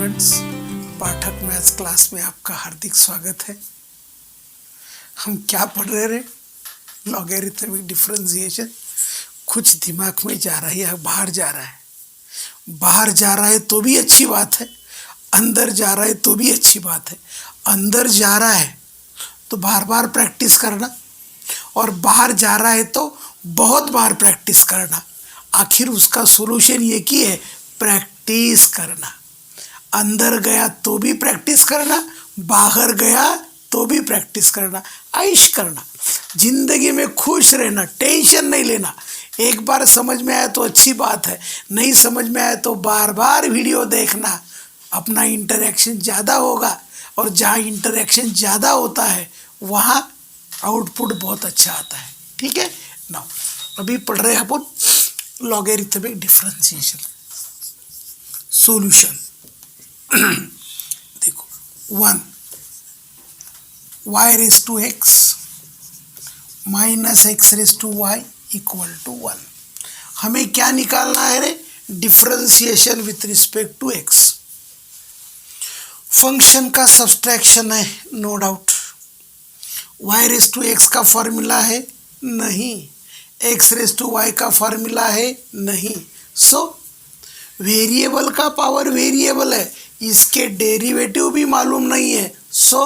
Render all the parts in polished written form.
Students, पाठक maths class में आपका हार्दिक स्वागत है। हम क्या पढ़ रहे हैं? Logarithmic differentiation. कुछ दिमाग में जा रहा है या बाहर जा रहा है? बाहर जा रहा है तो भी अच्छी बात है, अंदर जा रहा है तो भी अच्छी बात है। अंदर जा रहा है तो बार बार प्रैक्टिस करना, और बाहर जा रहा है तो बहुत बार प्रैक्टिस करना। आखिर उसका सोल्यूशन ये की है, प्रैक्टिस करना। अंदर गया तो भी प्रैक्टिस करना, बाहर गया तो भी प्रैक्टिस करना, ऐश करना। जिंदगी में खुश रहना, टेंशन नहीं लेना। एक बार समझ में आया तो अच्छी बात है, नहीं समझ में आया तो बार बार वीडियो देखना। अपना इंटरेक्शन ज़्यादा होगा, और जहाँ इंटरेक्शन ज़्यादा होता है वहाँ आउटपुट बहुत अच्छा आता है। ठीक है ना? अभी पढ़ रहे हैं अपन लॉगरिथमिक डिफरेंशिएशन सॉल्यूशन। देखो 1 y raise to x minus x raise to y equal to 1। हमें क्या निकालना है रे? Differentiation with respect to x। Function का सब्सट्रैक्शन है, no doubt. y raise to x का फॉर्मूला है? नहीं। x रेज़ टू y का फॉर्मूला है? नहीं। सो वेरिएबल का पावर वेरिएबल है, इसके डेरिवेटिव भी मालूम नहीं है। सो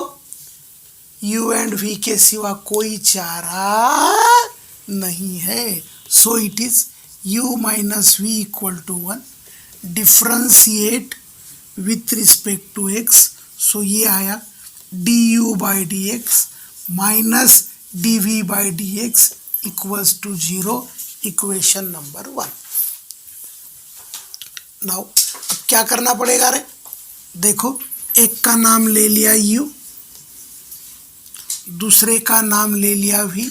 u एंड v के सिवा कोई चारा नहीं है। So it is u minus v equal to 1। Differentiate with respect to x। So ये आया du by D x minus dv by D x equals to 0। Equation number 1। Now अब क्या करना पड़ेगा रे? देखो, एक का नाम ले लिया u, दूसरे का नाम ले लिया v।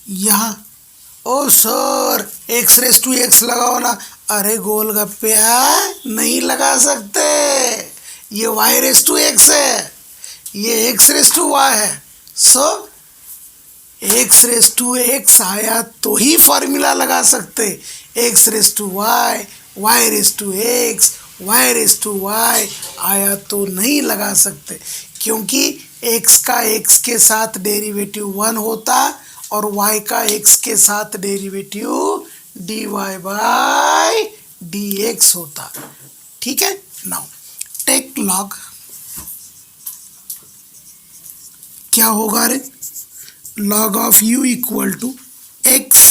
यहाँ ओ sir x raise to x लगाओ ना। अरे गोलगप्पे नहीं लगा सकते, ये y रेज़ टू x है, ये x रेज़ टू y है। So x raise to x आया तो ही फॉर्मूला लगा सकते। x raise to y, y raise to x, y raise to y आया तो नहीं लगा सकते, क्योंकि x का x के साथ डेरिवेटिव 1 होता और y का x के साथ डेरिवेटिव dy बाई dx होता। ठीक है? Now take log. क्या होगा रे? log of u equal to x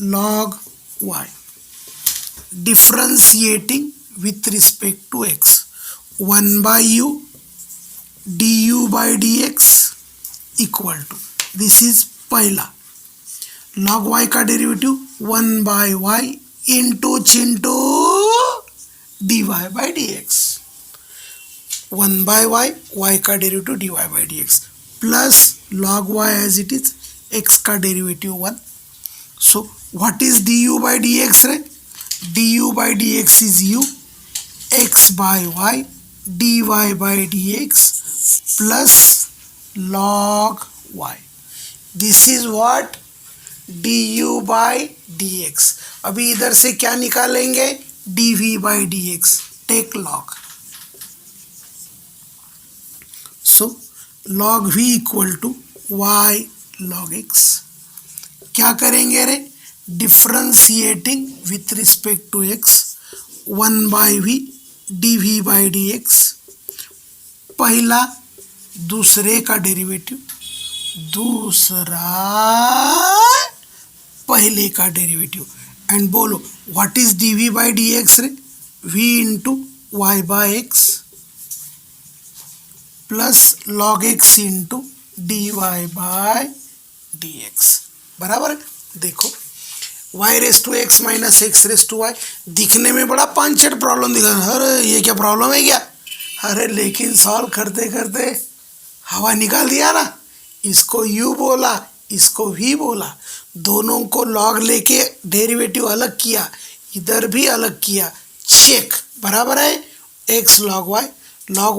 log y। Differentiating with respect to x, 1 by u du by dx equal to, this is पहला। log y का derivative 1 by y into चिंटू dy by dx। 1 by y का derivative dy by dx plus log y as it is x का derivative 1। So what is du by dx रे? du by dx is u, x by y dy by dx plus log y। This is what? du by dx। अभी इधर से क्या निकालेंगे? dv by dx। Take log। So log v equal to y log x। क्या करेंगे रे? Differentiating with respect to x, 1 by v dv by dx। पहला दूसरे का डेरिवेटिव, दूसरा पहले का डेरिवेटिव। एंड बोलो what is dv by dx रे? v into y by x plus log x into dy by dx बराबर है। देखो y raise to x minus x raise to y दिखने में बड़ा पांचट प्रॉब्लम दिखा। अरे ये क्या प्रॉब्लम है क्या? अरे लेकिन सॉल्व करते करते हवा निकाल दिया ना। इसको u बोला, इसको v बोला, दोनों को log लेके डेरिवेटिव अलग किया, इधर भी अलग किया। चेक बराबर है। x log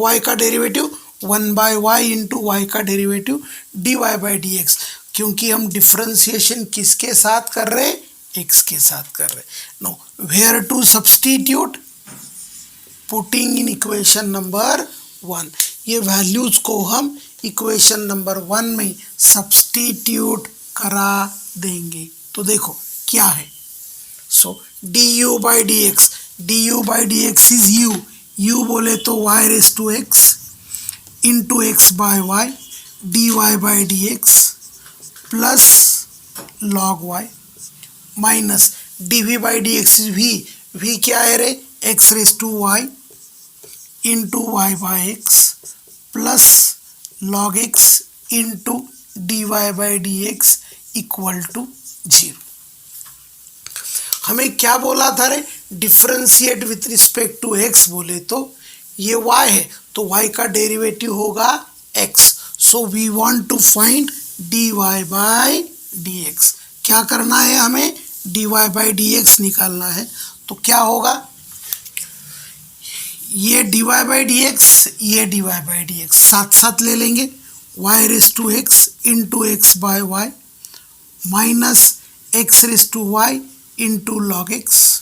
y का derivative 1 by y into y का डेरिवेटिव dy बाई dx। क्योंकि हम डिफ्रेंशिएशन किसके साथ कर रहे? x के साथ कर रहे। No where to substitute? Putting in equation number 1, ये वैल्यूज को हम इक्वेशन नंबर 1 में सब्स्टिट्यूट करा देंगे। तो देखो क्या है, so du by dx is u बोले तो y raise to x into x by y dy by dx plus log y minus dv by dx is v क्या है रे, x raise to y into y by x plus log x into dy by dx equal to 0। हमें क्या बोला था रे, differentiate with respect to x बोले तो ये y है तो y का डेरिवेटिव होगा x। So we want to find dy by dx। क्या करना है हमें, dy बाय dx निकालना है। तो क्या होगा, ये dy बाय dx, ये dy बाय dx साथ साथ ले लेंगे, y raise to x into x by y minus x raise to y into log x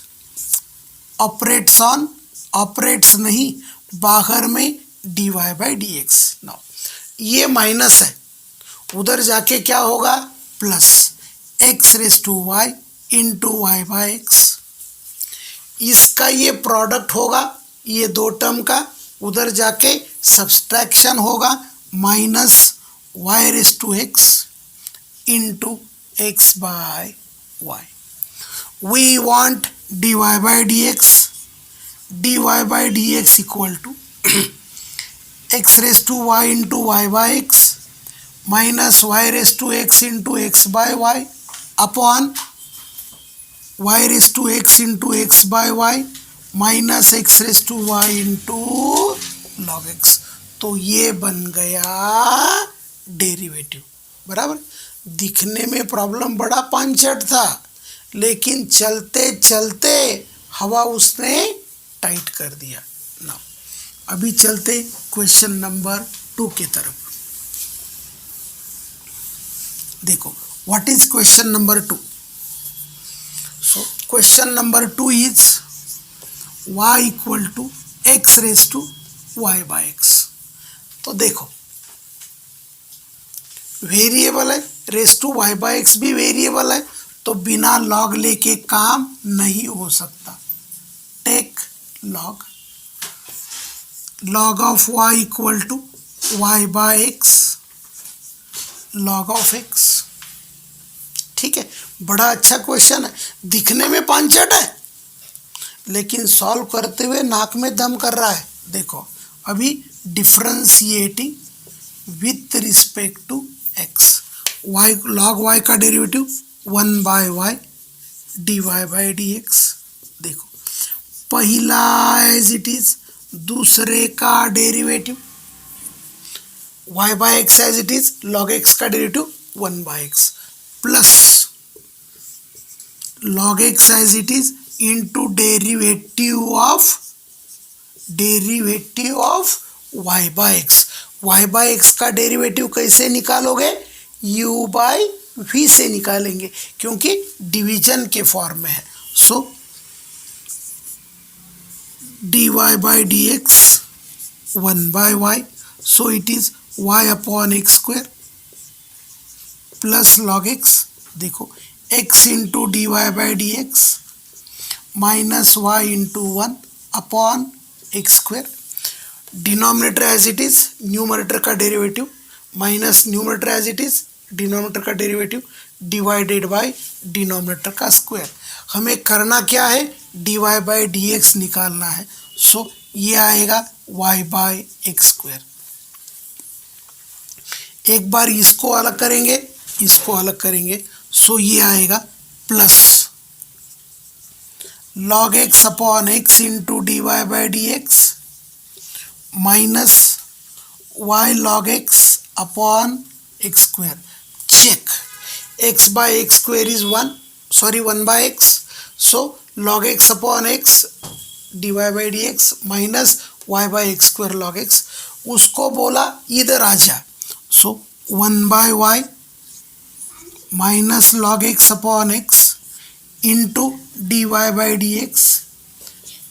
operates on, operates नहीं बाहर में dy बाय dx। नाउ ये माइनस है, उधर जाके क्या होगा plus x raise to y into y by x, इसका ये प्रोडक्ट होगा ये दो टर्म का, उधर जाके सब्सट्रैक्शन होगा minus y raise to x into x by y. We want dy by dx equal to x raise to y into y by x minus y raise to x into x by y upon y raise to x into x by y minus x raise to y into log x। तो ये बन गया derivative, बराबर। दिखने में problem बड़ा पांचट था, लेकिन चलते चलते हवा उसने टाइट कर दिया। ना अभी चलते क्वेश्चन नंबर 2 की तरफ। देखो what is question number 2। So question number 2 is y equal to x raise to y by x। तो देखो वेरिएबल है, raise to y by x भी वेरिएबल है, तो बिना लॉग लेके काम नहीं हो सकता। Take log, log of y equal to y by x log of x। ठीक है, बड़ा अच्छा क्वेश्चन है, दिखने में पांचट है लेकिन सॉल्व करते हुए नाक में दम कर रहा है। देखो अभी differentiating with respect to x, y log y का derivative 1 by y dy by dx। देखो पहला एज इट इज, दूसरे का derivative y by x as it is, log x का derivative 1 by x plus log x as it is into derivative of y by x। y by x का derivative कैसे निकालोगे, u bye v से निकालेंगे क्योंकि division के form में है। So dy by dx 1 by y, so it is y upon x square plus log x। देखो x into dy by dx minus y into 1 upon x square. Denominator as it is, numerator का derivative minus numerator as it is, denominator का derivative divided by denominator का square. हमें करना क्या है, dy by dx निकालना है। सो ये आएगा y बाय एक्स स्क्वायर। एक बार इसको अलग करेंगे, इसको अलग करेंगे, सो ये आएगा plus log x upon x into dy by dx minus y log x upon x square. Check, x by x square is 1, sorry 1 by x, so log x upon x dy by dx minus y by x square log x। उसको बोला इधर आ जा, so 1 by y minus log x upon x into dy by dx,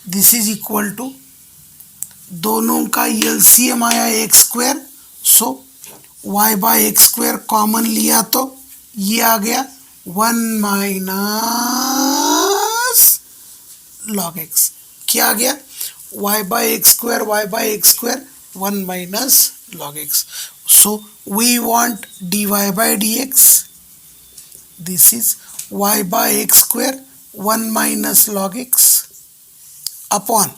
this is equal to दोनों का LCM आया X square, so Y by x square common लिया तो ये आ गया 1 माइनस लॉग एक्स। क्या आ गया? Y by x square 1 minus log x. So we want dy by dx. This is y by x square 1 minus log x upon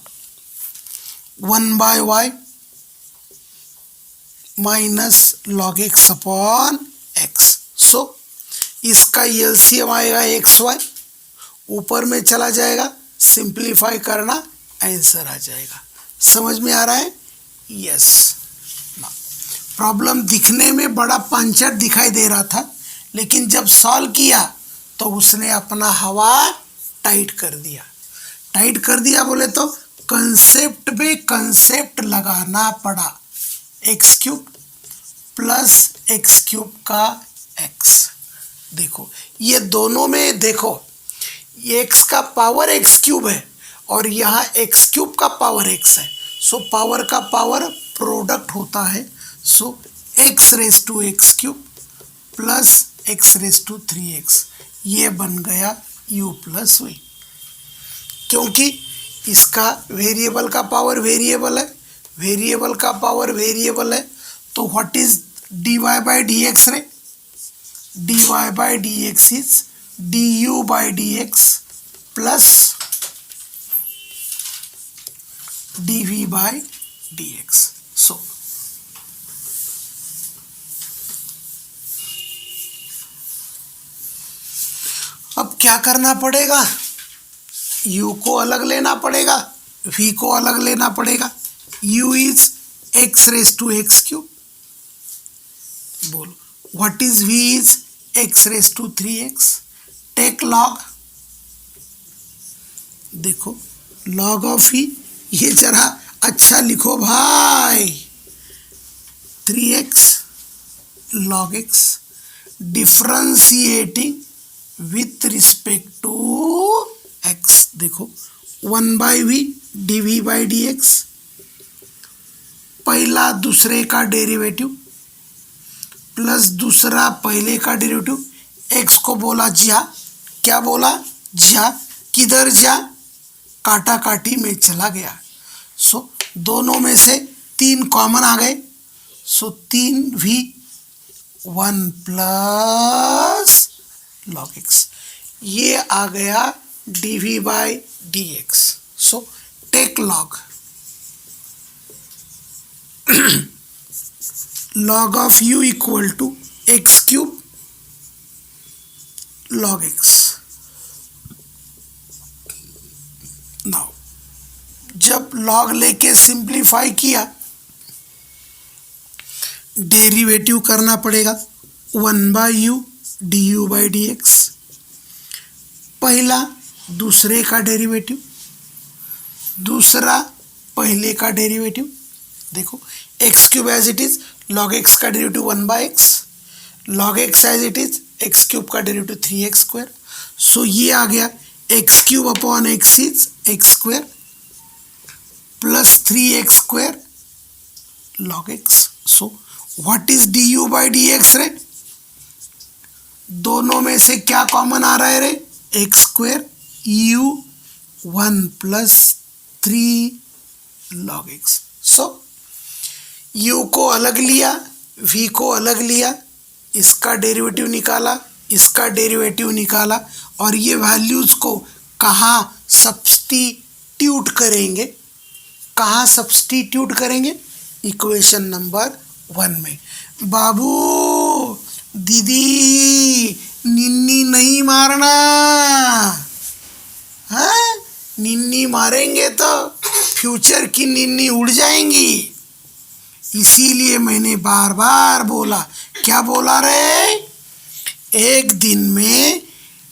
1 by y minus log x upon x. So इसका LCM आएगा x Y, ऊपर में चला जाएगा, simplify करना, answer आ जाएगा। समझ में आ रहा है? यस। प्रॉब्लम दिखने में बड़ा पंचर दिखाई दे रहा था, लेकिन जब सॉल्व किया तो उसने अपना हवा टाइट कर दिया। टाइट कर दिया बोले तो कंसेप्ट में कंसेप्ट लगाना पड़ा। X cube plus x cube का एक्स। देखो ये दोनों में, देखो एक्स का पावर एक्स क्यूब है और यहाँ एक्स क्यूब का पावर एक्स है, सो पावर का पावर प्रोडक्ट होता है। So X raise to x cube plus X raise to 3x, ये बन गया u प्लस वी। क्योंकि इसका वेरिएबल का पावर वेरिएबल है, वेरिएबल का पावर वेरिएबल है, तो what is dy by D X रे? dy by D X is du by D X plus dv by D x. So अब क्या करना पड़ेगा? u को अलग लेना पड़ेगा, v को अलग लेना पड़ेगा। u is x raise to x cube, बोलो what is v is x raise to 3x। Take log, देखो लॉग ऑफ v, ये जरा अच्छा लिखो भाई, 3x log x differentiating with respect to x। देखो 1 by V D V by D x, पहला दूसरे का डेरिवेटिव प्लस दूसरा पहले का डेरिवेटिव। x को बोला जा, क्या बोला? जा। किधर जा? काटा काटी में चला गया। सो दोनों में से 3 कॉमन आ गए, सो 3v 1 प्लस log x, ये आ गया dv by D x. So take log, log of u equal to x cube log x। Now जब log लेके सिंप्लीफाई किया, डेरिवेटिव करना पड़ेगा 1 by u d u by D x, पहला दूसरे का डेरिवेटिव, दूसरा पहले का डेरिवेटिव। देखो x cube as it is log x का derivative 1 by x, log x as it is x cube का डेरिवेटिव 3x स्क्वायर। सो ये आ गया x cube upon x is x square plus 3x square log x। So what is D u by D X रे? दोनों में से क्या common आ रहा है रे? X square u 1 plus 3 log x। सो u को अलग लिया, v को अलग लिया, इसका डेरिवेटिव निकाला, इसका डेरिवेटिव निकाला, और ये वैल्यूज को कहाँ सब्स्टिट्यूट करेंगे? कहाँ सब्स्टिट्यूट करेंगे? इक्वेशन नंबर 1 में। बाबू दीदी निन्नी नहीं मारना, हाँ? निन्नी मारेंगे तो फ्यूचर की निन्नी उड़ जाएंगी। इसीलिए मैंने बार बार बोला, क्या बोला रे? एक दिन में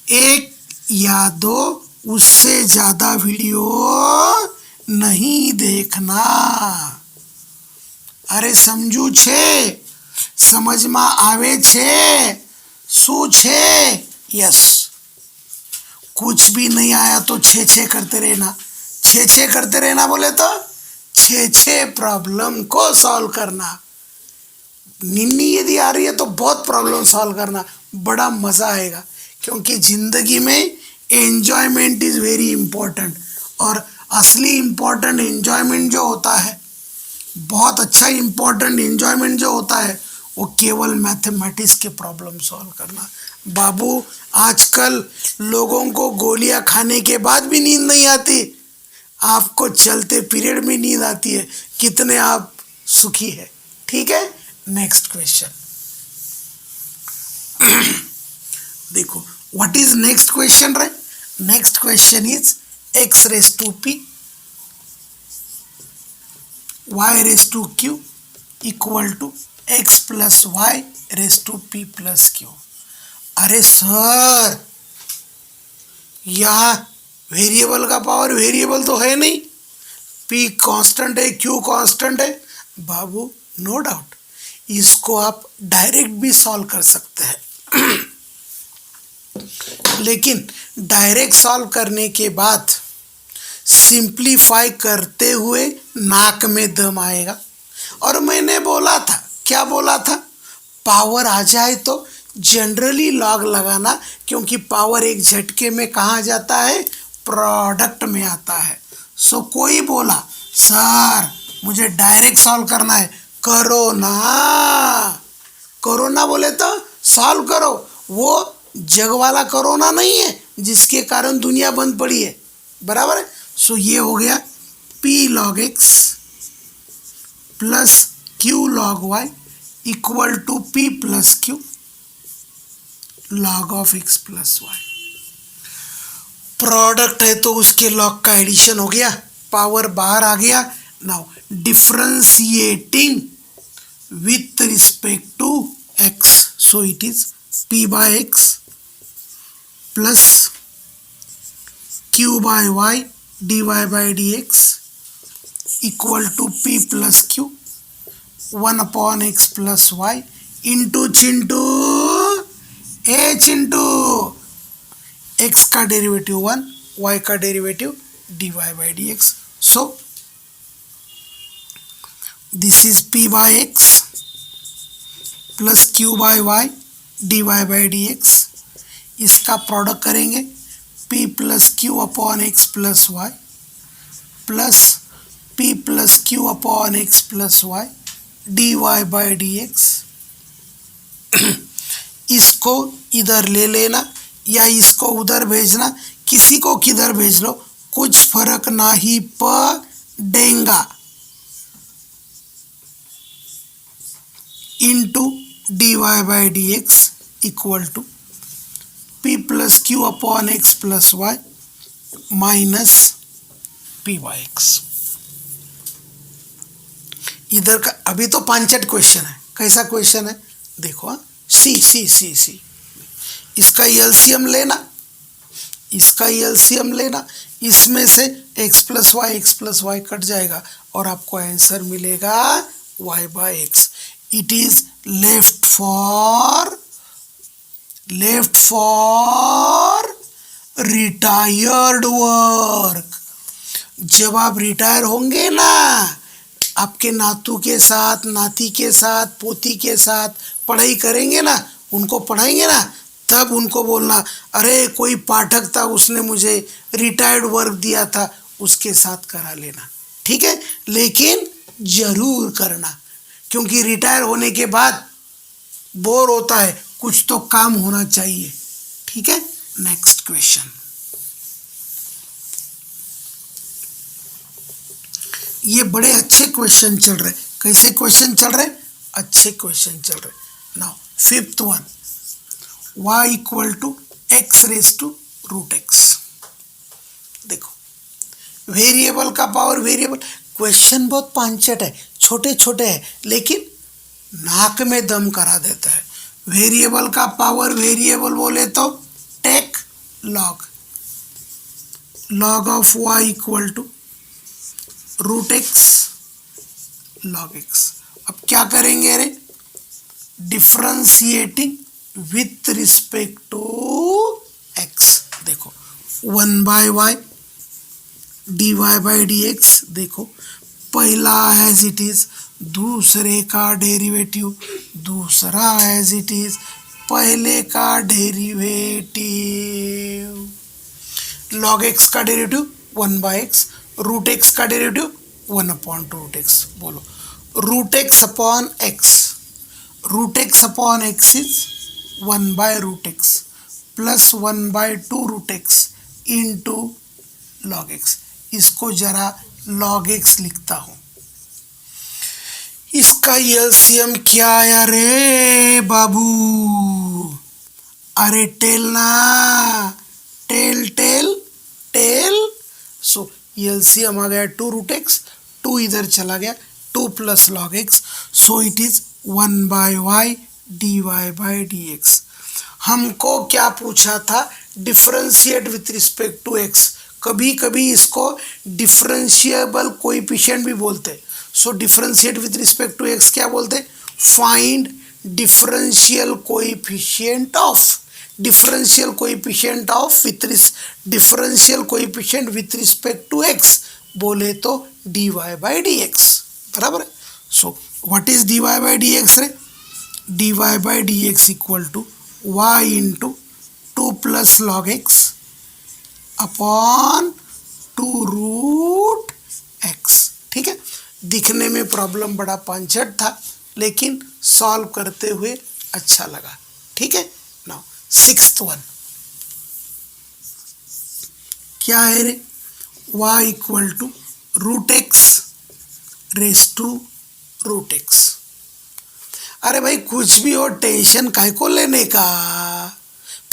एक या दो, उससे ज़्यादा वीडियो नहीं देखना। अरे समझू छे? समझ में आवे छे? सो छे? यस। कुछ भी नहीं आया तो छे छे करते रहना, छे छे करते रहना बोले तो छह प्रॉब्लम को सॉल्व करना। निन्नी यदि आ रही है तो बहुत प्रॉब्लम सॉल्व करना, बड़ा मजा आएगा। क्योंकि जिंदगी में एंजॉयमेंट इज वेरी इंपॉर्टेंट, और असली इंपॉर्टेंट एंजॉयमेंट जो होता है, बहुत अच्छा इंपॉर्टेंट एंजॉयमेंट जो होता है, वो केवल मैथमेटिक्स के प्रॉब्लम सॉल्व करना। बाबू, आजकल लोगों को गोलियां खाने के बाद भी नींद नहीं आती, आपको चलते पीरियड में नींद आती है। कितने आप सुखी है। ठीक है, नेक्स्ट क्वेश्चन देखो, व्हाट इज नेक्स्ट क्वेश्चन रे? Next question is x raised to p y raised to q equal to x plus y raised to p plus q। अरे सर, यहाँ वेरिएबल का पावर वेरिएबल तो है नहीं, p constant है, q constant है। बाबू, no doubt, इसको आप डायरेक्ट भी सॉल्व कर सकते हैं लेकिन डायरेक्ट सॉल्व करने के बाद सिंप्लीफाई करते हुए नाक में दम आएगा। और मैंने बोला था, क्या बोला था? पावर आ जाए तो जनरली लॉग लगाना, क्योंकि पावर एक झटके में कहाँ जाता है? प्रोडक्ट में आता है। सो कोई बोला सर मुझे डायरेक्ट सॉल्व करना है, करो ना, कोरोना बोले तो सॉल्व करो। वो जग वाला कोरोना नहीं है जिसके कारण दुनिया बंद पड़ी है, बराबर है। सो ये हो गया p log x plus q log y equal to p plus q log of x plus y। Product है तो उसके लॉग का एडिशन हो गया, पावर बाहर आ गया। Now differentiating with respect to x, so it is p by x plus q by y dy by dx equal to p plus q 1 upon x plus y into चिंटू h into x का derivative 1, y का derivative dy by dx। So this is p by x plus q by y dy by dx। इसका product करेंगे p plus q upon x plus y plus p plus q upon x plus y dy by dx। इसको इधर ले लेना या इसको उधर भेजना, किसी को किधर भेज लो, कुछ फर्क ना ही पड़ेगा। Into dy by dx equal to p plus q upon x plus y minus p by x। इधर का अभी तो पांचट क्वेश्चन है। कैसा क्वेश्चन है देखो, सी इसका एलसीएम लेना, इसका एलसीएम लेना, इसमें से x प्लस वाई कट जाएगा और आपको आंसर मिलेगा y by x. It is left for retired work. जब आप रिटायर होंगे ना, आपके नातू के साथ, नाती के साथ, पोती के साथ पढ़ाई करेंगे ना, उनको पढ़ाएंगे ना, तब उनको बोलना अरे कोई पाठक था उसने मुझे रिटायर्ड वर्क दिया था, उसके साथ करा लेना। ठीक है, लेकिन जरूर करना, क्योंकि रिटायर होने के बाद बोर होता है, कुछ तो काम होना चाहिए। ठीक है, नेक्स्ट क्वेश्चन। ये बड़े अच्छे क्वेश्चन चल रहे। कैसे क्वेश्चन चल रहे? अच्छे क्वेश्चन चल रहे। Now fifth one, y equal to x raise to root x. देखो, वेरिएबल का पावर वेरिएबल, क्वेश्चन बहुत पांचट है, छोटे छोटे है, लेकिन नाक में दम करा देता है। वेरिएबल का पावर वेरिएबल बोले तो take log of y equal to root x log x. अब क्या करेंगे रे? Differentiating with respect to x। देखो 1 by y dy by dx, देखो पहला एज इट इज, दूसरे का डेरिवेटिव, दूसरा एज इट इज, पहले का डेरिवेटिव। लॉग एक्स का डेरिवेटिव 1/x, रूट एक्स का डेरिवेटिव 1/√x। बोलो root x upon x, root x upon x is 1/√x plus 1/2√x into log x. इसको जरा लॉग एक्स लिखता हूं। इसका एलसीएम क्या आया रे बाबू? अरे टेल ना, tell tell tell. So LCM आ गया 2√x, 2 इधर चला गया, 2 plus log x, so it is 1/y dy/dx। हमको क्या पूछा था? Differentiate with respect to x. कभी कभी इसको डिफरेंशिएबल कोएफिशिएंट भी बोलते। So differentiate with respect to x क्या बोलते? Find differential coefficient of, differential coefficient of differential coefficient with respect to x बोले तो dy/dx, बराबर है। सो व्हाट इज dy/dx रे? dy/dx equal to y into 2 plus log x upon 2√x। ठीक है, दिखने में प्रॉब्लम बड़ा पांचट था, लेकिन सॉल्व करते हुए अच्छा लगा। ठीक है, नाउ 6th वन क्या है रे? y equal to √x raise to √x। अरे भाई कुछ भी हो, टेंशन काय को लेने का,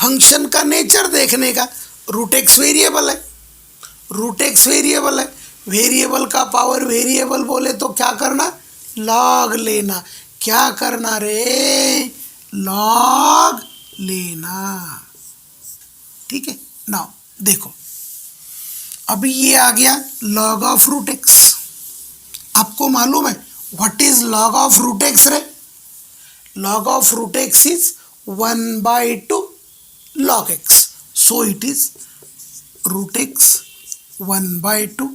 फंक्शन का नेचर देखने का। √x वेरिएबल है, √x वेरिएबल है, वेरिएबल का पावर वेरिएबल बोले तो क्या करना? लॉग लेना। क्या करना रे? लॉग लेना। ठीक है, नाउ देखो अभी ये आ गया लॉग ऑफ √x। आपको मालूम है what is log of √x रे? log of √x is 1/2 log x, so it is √x 1/2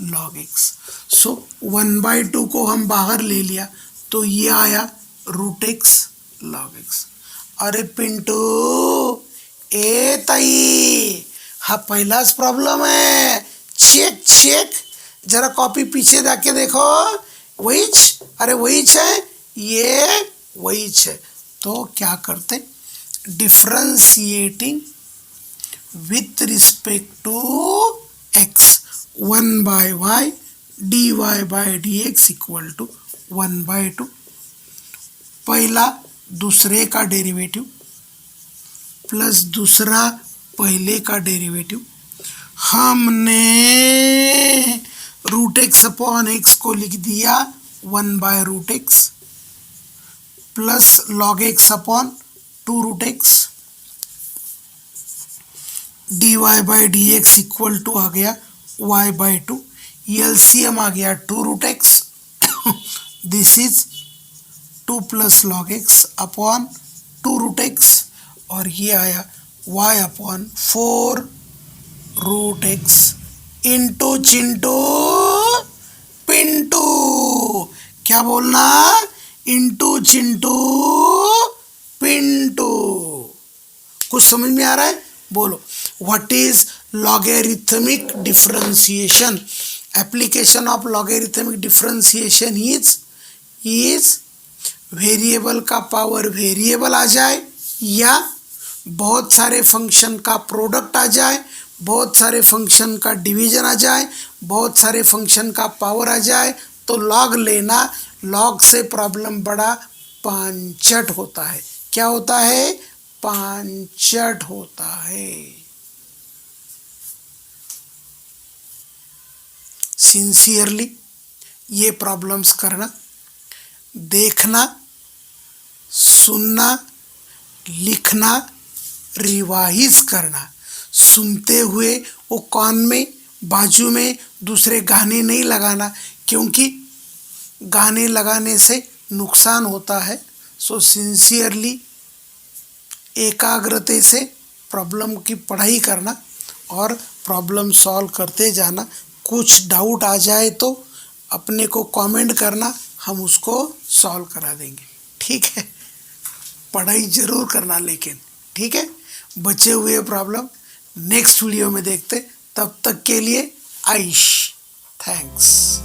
log x। so 1/2 को हम बाहर ले लिया तो ये आया √x log x। अरे पिंटू ए ताई, हाँ पहलाच प्रॉब्लम है। चेक चेक, जरा कॉपी पीछे जाके देखो, वहीच, अरे वहीच है, ये वही है। तो क्या करते? Differentiating with respect to x 1/y dy/dx equal to 1/2। पहला दूसरे का डेरिवेटिव प्लस दूसरा पहले का डेरिवेटिव। हमने √x अपॉन x को लिख दिया 1/√x plus log x upon 2√x dy/dx equal to आ गया y/2। एलसीएम आ गया 2√x, this is 2 plus log x upon 2√x, और ये आया y अपॉन 4√x इंटू चिंटू पिंटू। क्या बोलना? इंटू चिंटू पिंटू। कुछ समझ में आ रहा है? बोलो what is logarithmic differentiation? Application of logarithmic differentiation is variable का पावर वेरिएबल आ जाए, या बहुत सारे फंक्शन का प्रोडक्ट आ जाए, बहुत सारे फंक्शन का डिवीजन आ जाए, बहुत सारे फंक्शन का पावर आ जाए, तो लॉग लेना। लॉग से प्रॉब्लम बड़ा पांचट होता है। क्या होता है? पांचट होता है। सिंसियरली ये प्रॉब्लम्स करना, देखना, सुनना, लिखना, रिवाइज करना। सुनते हुए वो कान में बाजू में दूसरे गाने नहीं लगाना, क्योंकि गाने लगाने से नुकसान होता है। सो सिंसियरली एकाग्रता से प्रॉब्लम की पढ़ाई करना और प्रॉब्लम सॉल्व करते जाना। कुछ डाउट आ जाए तो अपने को कमेंट करना, हम उसको सॉल्व करा देंगे। ठीक है, पढ़ाई ज़रूर करना लेकिन। ठीक है, बचे हुए प्रॉब्लम नेक्स्ट वीडियो में देखते, तब तक के लिए आइश, थैंक्स।